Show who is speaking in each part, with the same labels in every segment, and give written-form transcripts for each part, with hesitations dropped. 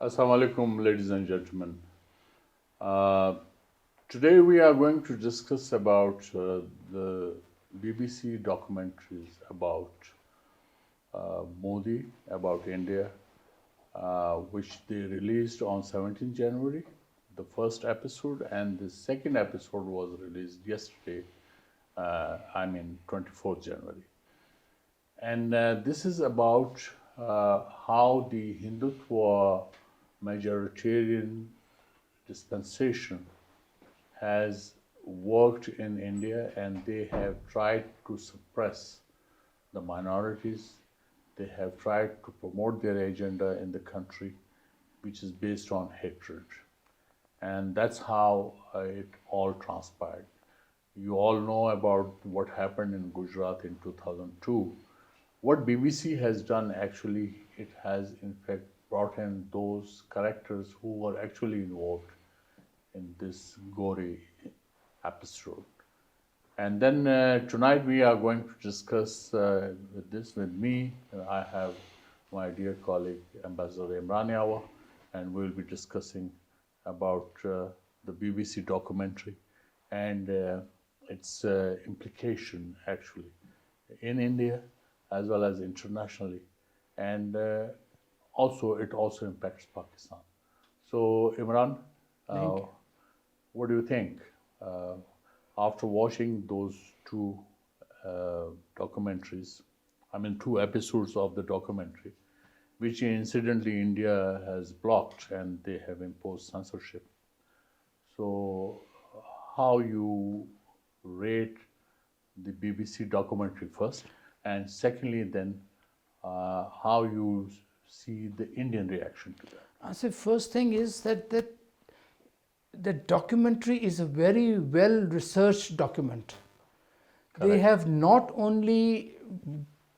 Speaker 1: Assalamu alaikum, ladies and gentlemen. Uh, Today we are going to discuss about the BBC documentaries about Modi, about India, which they released on 17th January, the first episode, and the second episode was released yesterday, 24th January. And this is about how the Hindutva majoritarian dispensation has worked in India, and they have tried to suppress the minorities. They have tried to promote their agenda in the country, which is based on hatred. And that's how it all transpired. You all know about what happened in Gujarat in 2002. What BBC has done actually, it has in fact brought in those characters who were actually involved in this gory episode. And then tonight we are going to discuss with me. I have my dear colleague Ambassador Imran Yawa, and we'll be discussing about the BBC documentary and its implication actually in India as well as internationally, and also it also impacts Pakistan. So Imran, what do you think after watching those two documentaries? I mean, two episodes of the documentary, which incidentally India has blocked and they have imposed censorship. So, how you rate the BBC documentary first, and secondly, then how you see the Indian reaction to that?
Speaker 2: I say first thing is that the documentary is a very well researched document. Correct. They have not only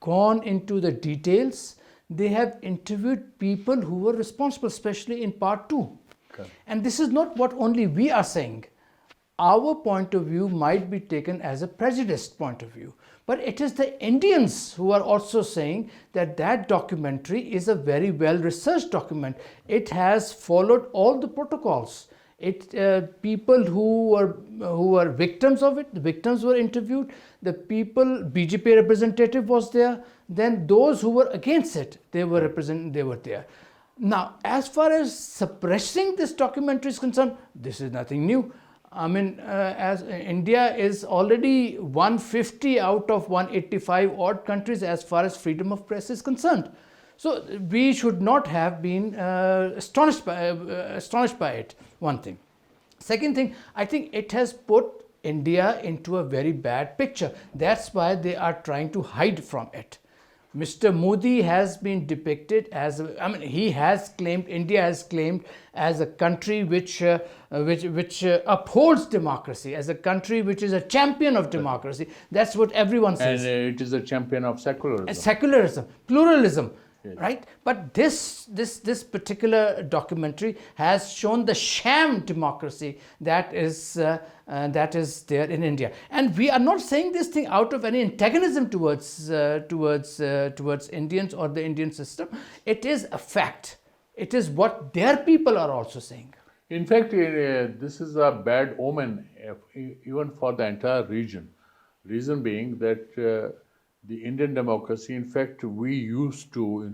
Speaker 2: gone into the details, they have interviewed people who were responsible, especially in part 2. Correct. And this is not what only we are saying. Our point of view might be taken as a prejudiced point of view, but it is the Indians who are also saying that that documentary is a very well researched document. It has followed all the protocols. People who were victims of it, the victims were interviewed, the people, BJP representative was there, then those who were against it, they were there. Now, as far as suppressing this documentary is concerned, this is nothing new. I mean, as India is already 150 out of 185 odd countries as far as freedom of press is concerned. So we should not have been astonished by it, one thing. Second thing, I think it has put India into a very bad picture. That's why they are trying to hide from it. Mr. Modi has been depicted as, India has claimed as a country which upholds democracy, as a country which is a champion of democracy. That's what everyone says.
Speaker 1: And it is a champion of secularism.
Speaker 2: Secularism, pluralism. Yes. Right, but this particular documentary has shown the sham democracy that is there in India, and we are not saying this thing out of any antagonism towards Indians or the Indian system. It is a fact. It is what their people are also saying.
Speaker 1: In fact, this is a bad omen even for the entire region. Reason being that. The Indian democracy, in fact, we used to,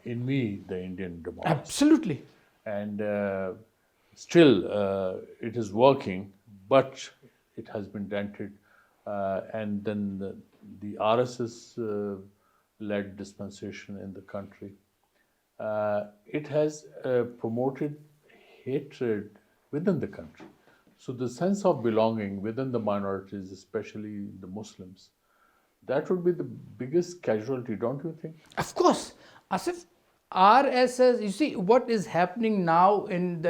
Speaker 1: envy the Indian democracy.
Speaker 2: Absolutely.
Speaker 1: And still, it is working, but it has been dented. And then the RSS-led dispensation in the country, it has promoted hatred within the country. So the sense of belonging within the minorities, especially the Muslims, that would be the biggest casualty, don't you think?
Speaker 2: Of course. Asif, RSS, you see what is happening now in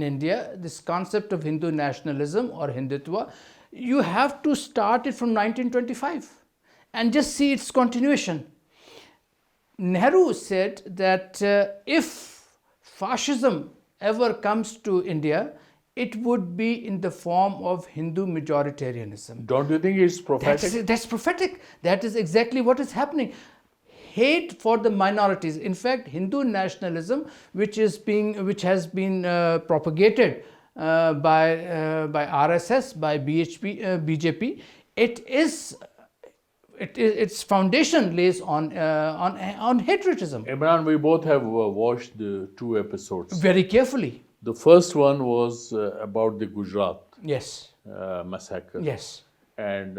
Speaker 2: India, this concept of Hindu nationalism or Hindutva, you have to start it from 1925 and just see its continuation. Nehru said that if fascism ever comes to India, it would be in the form of Hindu majoritarianism.
Speaker 1: Don't you think it's prophetic?
Speaker 2: That's prophetic. That is exactly what is happening. hate for the minorities. In fact, Hindu nationalism, which has been propagated by RSS, by BJP, its foundation lays on hatredism.
Speaker 1: Imran, we both have watched the 2 episodes.
Speaker 2: Very carefully.
Speaker 1: The first one was about the Gujarat
Speaker 2: Yes.
Speaker 1: massacre.
Speaker 2: Yes.
Speaker 1: And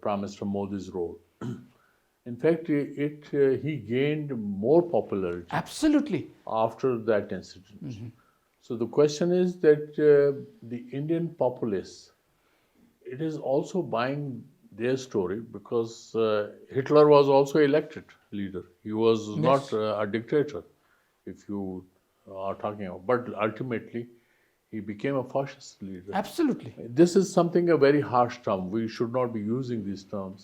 Speaker 1: Prime Minister Modi's role. In fact, he gained more popularity
Speaker 2: Absolutely.
Speaker 1: after that incident. So the question is that the Indian populace, it is also buying their story, because Hitler was also elected leader. He was not a dictator, if you are talking about. But ultimately, he became a fascist leader.
Speaker 2: Absolutely.
Speaker 1: This is something a very harsh term. We should not be using these terms.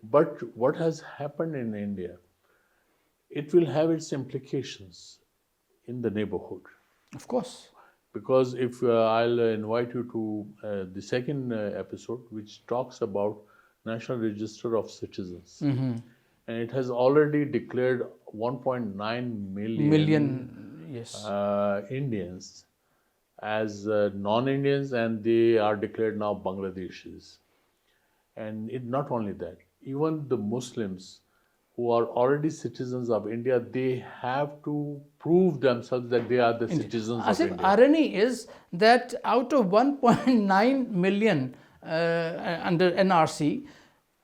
Speaker 1: But what has happened in India, it will have its implications in the neighborhood.
Speaker 2: Of course.
Speaker 1: Because if I'll invite you to the second episode, which talks about National Register of Citizens. And it has already declared 1.9 million
Speaker 2: Yes.
Speaker 1: Indians as non-Indians, and they are declared now Bangladeshis. And not only that, even the Muslims who are already citizens of India, they have to prove themselves that they are the citizens of India.
Speaker 2: Irony is that out of 1.9 million under NRC,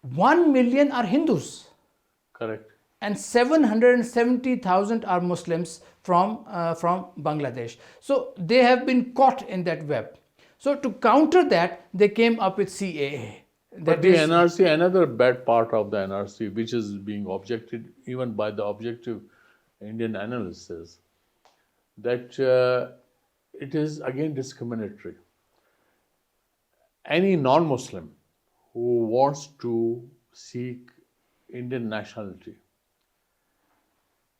Speaker 2: 1 million are Hindus.
Speaker 1: Correct.
Speaker 2: And 770,000 are Muslims from Bangladesh. So they have been caught in that web. So to counter that, they came up with CAA.
Speaker 1: But the NRC, another bad part of the NRC, which is being objected even by the objective Indian analysts, is that it is again discriminatory. Any non-Muslim who wants to seek Indian nationality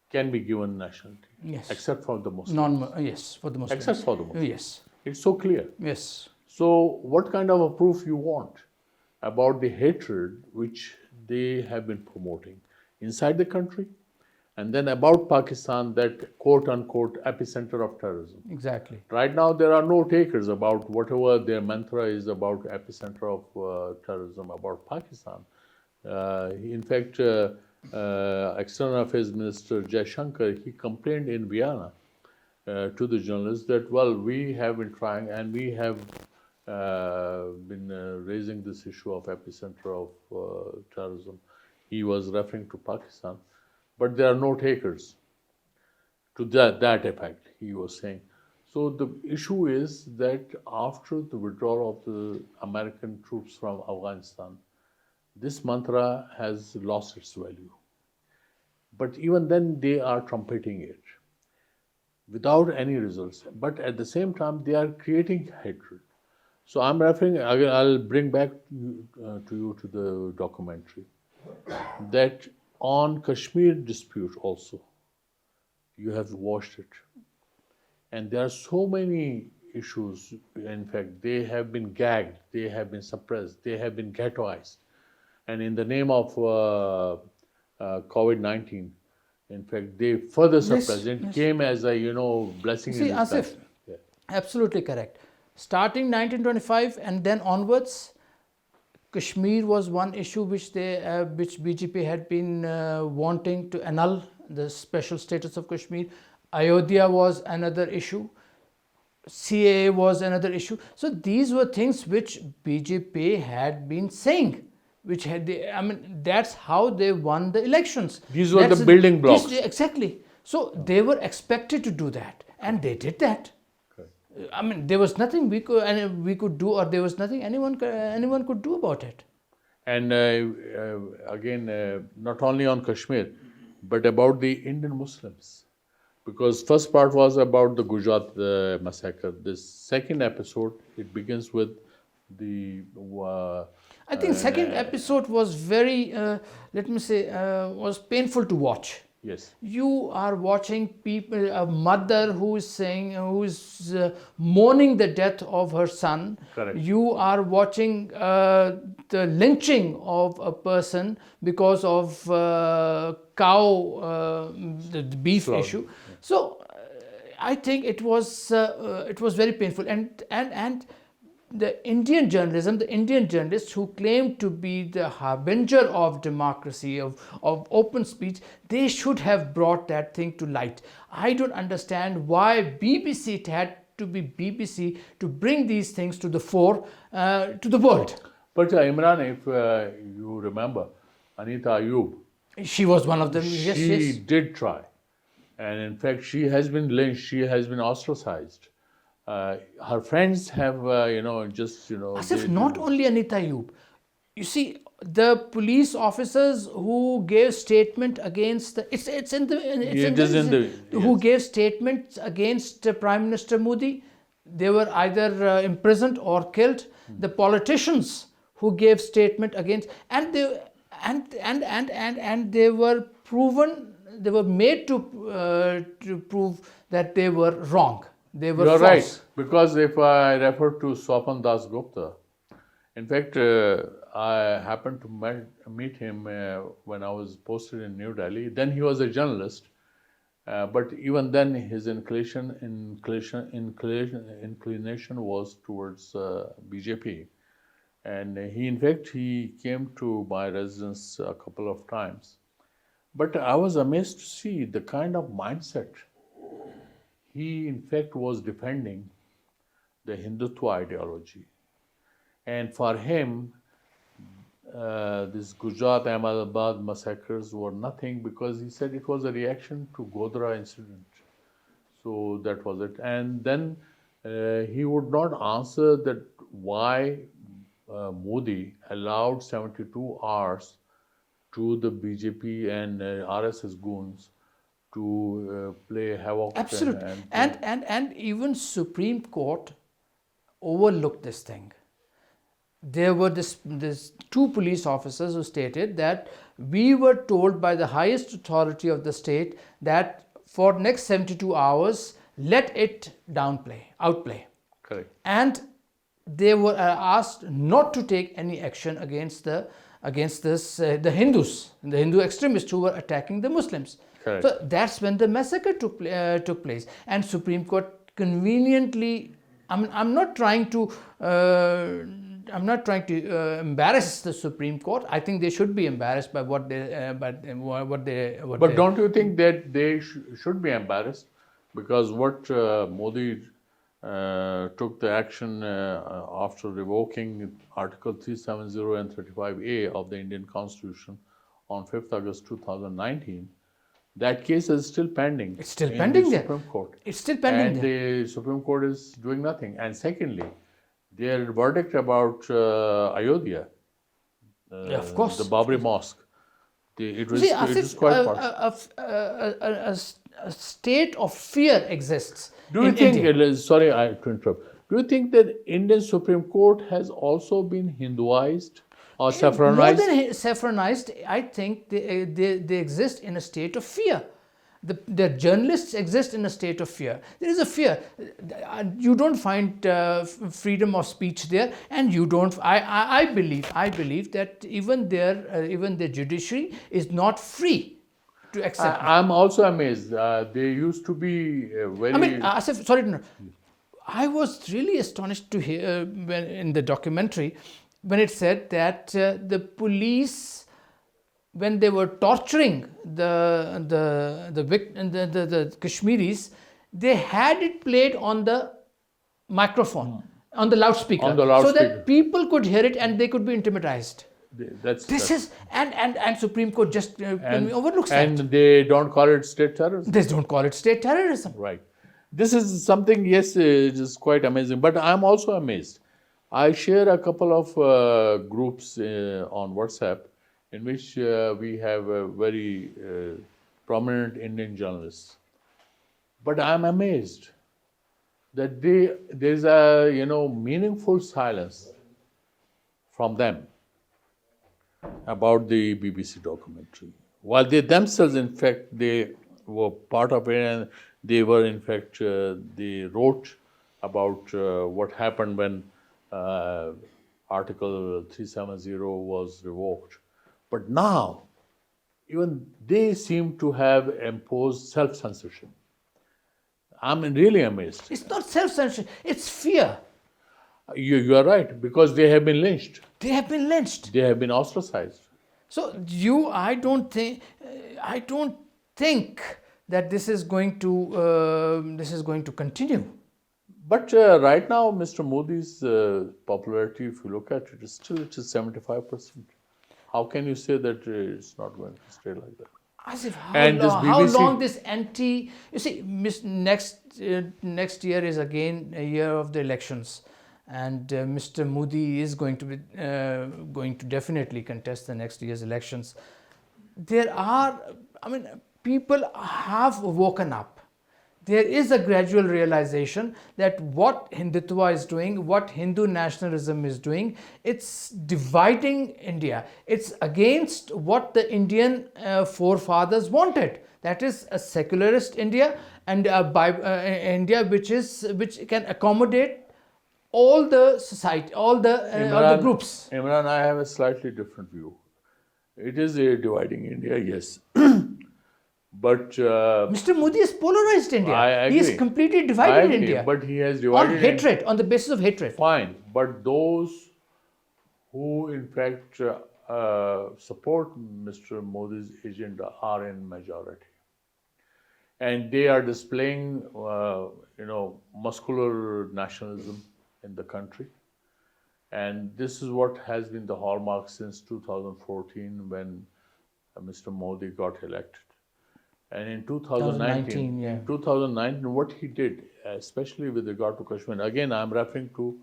Speaker 1: can be given nationality,
Speaker 2: Yes.
Speaker 1: except for the Muslims.
Speaker 2: Yes, for the Muslims.
Speaker 1: Except for the Muslims.
Speaker 2: Yes.
Speaker 1: It's so clear.
Speaker 2: Yes.
Speaker 1: So, what kind of a proof you want about the hatred which they have been promoting inside the country, and then about Pakistan, that quote-unquote epicenter of terrorism?
Speaker 2: Exactly.
Speaker 1: Right now, there are no takers about whatever their mantra is about epicenter of terrorism, about Pakistan. In fact, External Affairs Minister Jaishankar, he complained in Vienna to the journalists that, well, we have been trying and we have been raising this issue of epicenter of terrorism. He was referring to Pakistan, but there are no takers to that effect, he was saying. So the issue is that after the withdrawal of the American troops from Afghanistan, this mantra has lost its value. But even then, they are trumpeting it without any results. But at the same time, they are creating hatred. So I'm referring, I'll bring back to you to the documentary, that on Kashmir dispute also, you have watched it. And there are so many issues. In fact, they have been gagged, they have been suppressed, they have been ghettoized. And in the name of COVID-19, in fact, they further suppressed. It came as a, blessing in disguise.
Speaker 2: Asif, absolutely correct. Starting 1925 and then onwards, Kashmir was one issue which BJP had been wanting to annul the special status of Kashmir. Ayodhya was another issue. CAA was another issue. So these were things which BJP had been saying. That's how they won the elections.
Speaker 1: These were the building blocks.
Speaker 2: Exactly. So they were expected to do that, and they did that. There was nothing we could do, or there was nothing anyone could do about it.
Speaker 1: And again, not only on Kashmir, but about the Indian Muslims. Because first part was about the Gujarat massacre. This second episode, it begins with the...
Speaker 2: I think second episode was very, was painful to watch.
Speaker 1: Yes.
Speaker 2: You are watching people, a mother who is saying, who is mourning the death of her son.
Speaker 1: Correct.
Speaker 2: You are watching the lynching of a person because of cow, the beef
Speaker 1: Slaughter.
Speaker 2: issue. So I think it was very painful, and the Indian journalism, the Indian journalists who claim to be the harbinger of democracy, of open speech, they should have brought that thing to light. I don't understand why BBC, it had to be BBC to bring these things to the fore, to the world.
Speaker 1: But Imran, if you remember, Anita Ayub,
Speaker 2: She was one of them. Yes,
Speaker 1: she
Speaker 2: yes.
Speaker 1: did try. And in fact, she has been lynched, she has been ostracized. Her friends have,
Speaker 2: Asif, not only Anita Ayub. You see, the police officers who gave statement against the, it's in the
Speaker 1: It is in the-
Speaker 2: who
Speaker 1: yes.
Speaker 2: gave statements against Prime Minister Modi, they were either imprisoned or killed. The politicians who gave statement against, and they were proven, they were made to prove that they were wrong. They were
Speaker 1: You're
Speaker 2: false.
Speaker 1: right, because if I refer to Swapan Das Gupta, in fact, I happened to meet him when I was posted in New Delhi. Then he was a journalist, but even then his inclination was towards BJP. And in fact, he came to my residence a couple of times. But I was amazed to see the kind of mindset he, in fact, was defending the Hindutva ideology. And for him, this Gujarat Ahmedabad massacres were nothing, because he said it was a reaction to Godhra incident. So that was it. And then he would not answer that why Modi allowed 72 hours to the BJP and RSS goons to play havoc.
Speaker 2: Absolutely. And even Supreme Court overlooked this thing. There were this two police officers who stated that we were told by the highest authority of the state that for next 72 hours, let it outplay.
Speaker 1: Correct.
Speaker 2: And they were asked not to take any action against the Hindus, the Hindu extremists who were attacking the Muslims.
Speaker 1: Correct.
Speaker 2: So that's when the massacre took place. And Supreme Court conveniently, I'm not trying to embarrass the Supreme Court. I think they should be embarrassed by what they
Speaker 1: But don't you think that they should be embarrassed? Because what Modi took the action after revoking Article 370 and 35A of the Indian Constitution on 5th August 2019, that case is still pending.
Speaker 2: It's still
Speaker 1: in
Speaker 2: pending
Speaker 1: the
Speaker 2: there.
Speaker 1: Supreme Court.
Speaker 2: It's still pending
Speaker 1: and
Speaker 2: there.
Speaker 1: the Supreme Court is doing nothing. And secondly, their verdict about Ayodhya,
Speaker 2: Of course.
Speaker 1: the Babri Mosque, it was
Speaker 2: Asif,
Speaker 1: quite harsh.
Speaker 2: a state of fear exists.
Speaker 1: Do you
Speaker 2: in
Speaker 1: think,
Speaker 2: India.
Speaker 1: sorry to interrupt, do you think that Indian Supreme Court has also been Hinduized or
Speaker 2: More
Speaker 1: saffronized?
Speaker 2: than saffronized, I think they exist in a state of fear. The journalists exist in a state of fear. There is a fear. You don't find freedom of speech there, and you don't. I believe that even the judiciary is not free to accept.
Speaker 1: I'm also amazed. They used to be very.
Speaker 2: I mean, Asif, sorry to interrupt. I was really astonished to hear when in the documentary when it said that the police, when they were torturing the Kashmiris, they had it played on the microphone, on the loudspeaker,
Speaker 1: On the
Speaker 2: so
Speaker 1: loudspeaker.
Speaker 2: that people could hear it and they could be intimidated.
Speaker 1: That's
Speaker 2: This is and Supreme Court just overlooks
Speaker 1: and
Speaker 2: that.
Speaker 1: they don't call it state terrorism.
Speaker 2: They don't call it state terrorism.
Speaker 1: Right. This is something, yes, it is quite amazing. But I'm also amazed. I share a couple of groups on WhatsApp in which we have very prominent Indian journalists. But I'm amazed that there's a meaningful silence from them about the BBC documentary. while they themselves, in fact, they were part of it, and they were, in fact, they wrote about what happened when Article 370 was revoked. But now, even they seem to have imposed self-censorship. I'm really amazed.
Speaker 2: It's not self-censorship, it's fear.
Speaker 1: You are right, because they have been lynched.
Speaker 2: They have been lynched.
Speaker 1: They have been ostracized.
Speaker 2: So I don't think that this is going to continue.
Speaker 1: But right now, Mr. Modi's popularity, if you look at it, is still it is 75%. How can you say that it's not going to stay like that?
Speaker 2: As if
Speaker 1: And this
Speaker 2: how
Speaker 1: BBC
Speaker 2: long this you see, next year is again a year of the elections, and Mr. Modi is going to definitely contest the next year's elections. People have woken up. There is a gradual realization that what Hindutva is doing, what Hindu nationalism is doing, it's dividing India. It's against what the Indian forefathers wanted. That is a secularist India, and India which can accommodate all the society, all the groups.
Speaker 1: Imran, I have a slightly different view. It is a dividing India, yes. But
Speaker 2: Mr. Modi has polarized India.
Speaker 1: I agree.
Speaker 2: He has completely
Speaker 1: I
Speaker 2: divided
Speaker 1: agree,
Speaker 2: India.
Speaker 1: but he has
Speaker 2: on
Speaker 1: divided
Speaker 2: hatred, on the basis of hatred.
Speaker 1: Fine, but those who in fact support Mr. Modi's agenda are in majority, and they are displaying, muscular nationalism in the country, and this is what has been the hallmark since 2014 when Mr. Modi got elected. And in 2019,
Speaker 2: yeah.
Speaker 1: in 2019, what he did, especially with regard to Kashmir, again, I'm referring to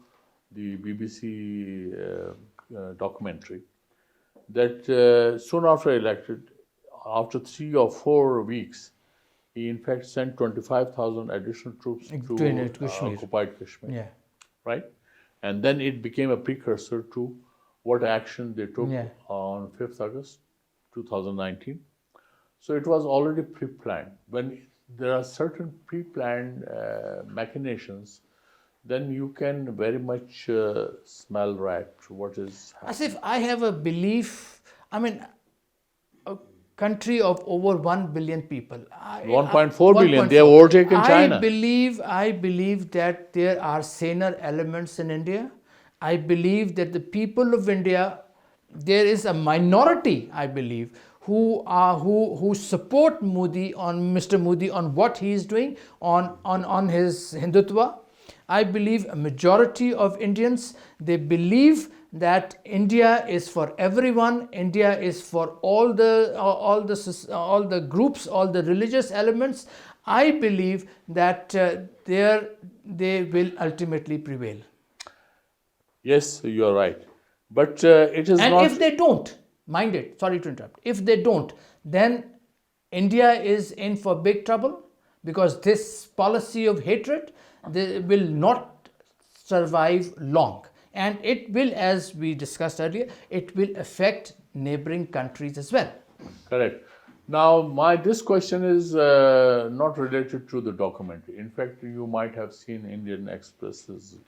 Speaker 1: the BBC documentary, that soon after elected, after 3 or 4 weeks, he in fact sent 25,000 additional troops to
Speaker 2: Kashmir.
Speaker 1: occupied Kashmir.
Speaker 2: Yeah.
Speaker 1: Right? And then it became a precursor to what action they took
Speaker 2: Yeah.
Speaker 1: on 5th August 2019. So it was already pre-planned. When there are certain pre-planned machinations, then you can very much smell right what is happening.
Speaker 2: As if I have a belief, a country of over 1 billion people.
Speaker 1: 1.4 billion, they have overtaken China.
Speaker 2: I believe that there are saner elements in India. I believe that the people of India, there is a minority, I believe, who support Mr. Modi on what he is doing, on his Hindutva. I believe a majority of Indians, they believe that India is for everyone. India is for all the groups, all the religious elements. I believe that they will ultimately prevail.
Speaker 1: Yes, you are right. But it is
Speaker 2: And
Speaker 1: not.
Speaker 2: if they don't, mind it, sorry to interrupt. If they don't, then India is in for big trouble, because this policy of hatred, they will not survive long. And it will, as we discussed earlier, it will affect neighboring countries as well.
Speaker 1: Correct. Now, this question is not related to the documentary. In fact, you might have seen Indian Express's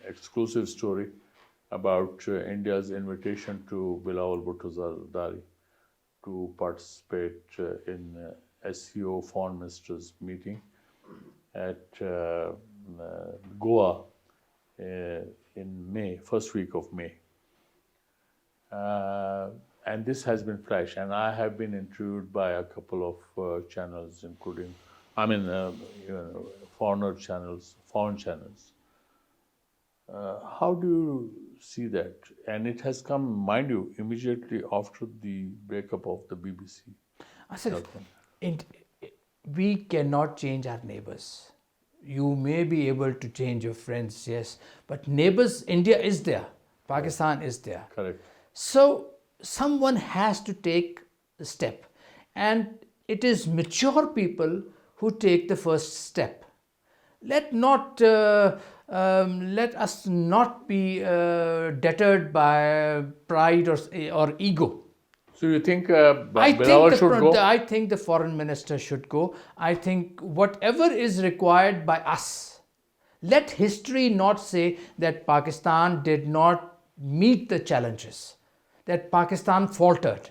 Speaker 1: exclusive story about India's invitation to Bilawal Bhutto Zardari to participate in SCO foreign ministers meeting at Goa in May, first week of May. And this has been flashed, and I have been interviewed by a couple of channels, including, foreign channels. How do you see that? And it has come, mind you, immediately after the breakup of the BBC.
Speaker 2: I said, we cannot change our neighbors. You may be able to change your friends, yes, but neighbors, India is there, Pakistan is there.
Speaker 1: Correct.
Speaker 2: So someone has to take the step, and it is mature people who take the first step. Let us not be deterred by pride or ego.
Speaker 1: So you think
Speaker 2: I think
Speaker 1: Bilawal should go?
Speaker 2: I think the foreign minister should go. I think whatever is required by us, let history not say that Pakistan did not meet the challenges, that Pakistan faltered.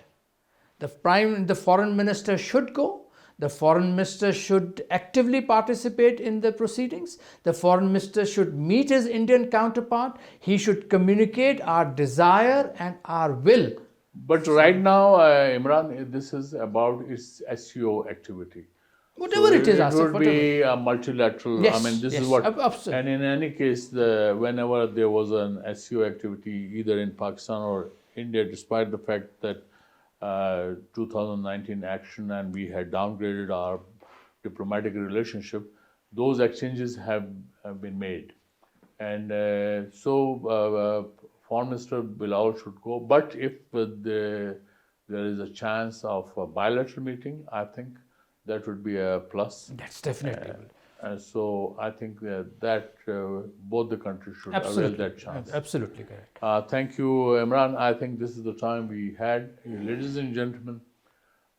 Speaker 2: The foreign minister should go. The foreign minister should actively participate in the proceedings. The foreign minister should meet his Indian counterpart. He should communicate our desire and our will.
Speaker 1: But right now, Imran, this is about its SEO activity.
Speaker 2: Whatever it is,
Speaker 1: it
Speaker 2: Asif,
Speaker 1: would
Speaker 2: whatever.
Speaker 1: be a multilateral. I
Speaker 2: Yes,
Speaker 1: mean, this is
Speaker 2: yes,
Speaker 1: what.
Speaker 2: absolutely.
Speaker 1: And in any case, whenever there was an SEO activity, either in Pakistan or India, despite the fact that 2019 action and we had downgraded our diplomatic relationship, those exchanges have been made. And Foreign Minister Bilal should go. But if there is a chance of a bilateral meeting, I think that would be a plus.
Speaker 2: That's definitely.
Speaker 1: So I think that both the countries should avail
Speaker 2: Absolutely.
Speaker 1: that chance.
Speaker 2: Absolutely correct.
Speaker 1: Thank you, Imran. I think this is the time we had. Ladies and gentlemen,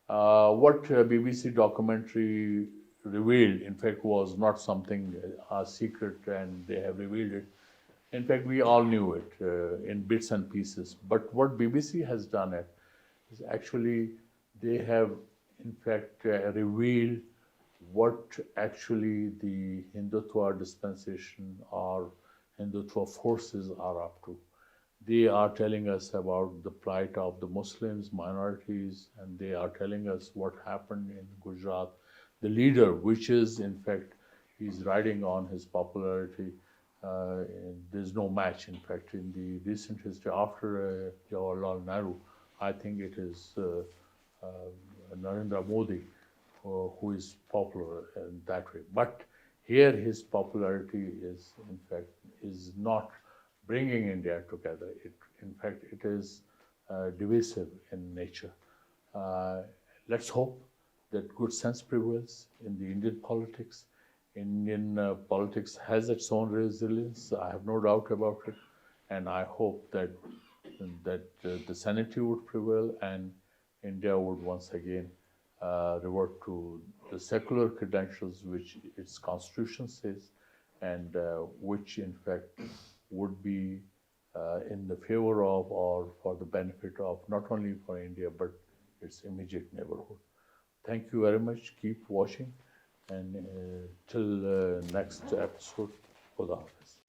Speaker 1: what BBC documentary revealed, in fact, was not something a secret, and they have revealed it. In fact, we all knew it in bits and pieces. But what BBC has done is actually they have, in fact, revealed what actually the Hindutva dispensation or Hindutva forces are up to. They are telling us about the plight of the Muslims, minorities, and they are telling us what happened in Gujarat. The leader, which is in fact, he's riding on his popularity. There's no match, in fact, in the recent history. After Jawaharlal Nehru, I think it is Narendra Modi who is popular in that way. But here his popularity is, in fact, is not bringing India together. In fact, it is divisive in nature. Let's hope that good sense prevails in the Indian politics. Indian politics has its own resilience. I have no doubt about it, and I hope that the sanity would prevail and India would once again revert to the secular credentials which its constitution says, and which in fact would be in the favor of or for the benefit of not only for India but its immediate neighborhood. Thank you very much. Keep watching, and till next episode. Khuda Hafiz.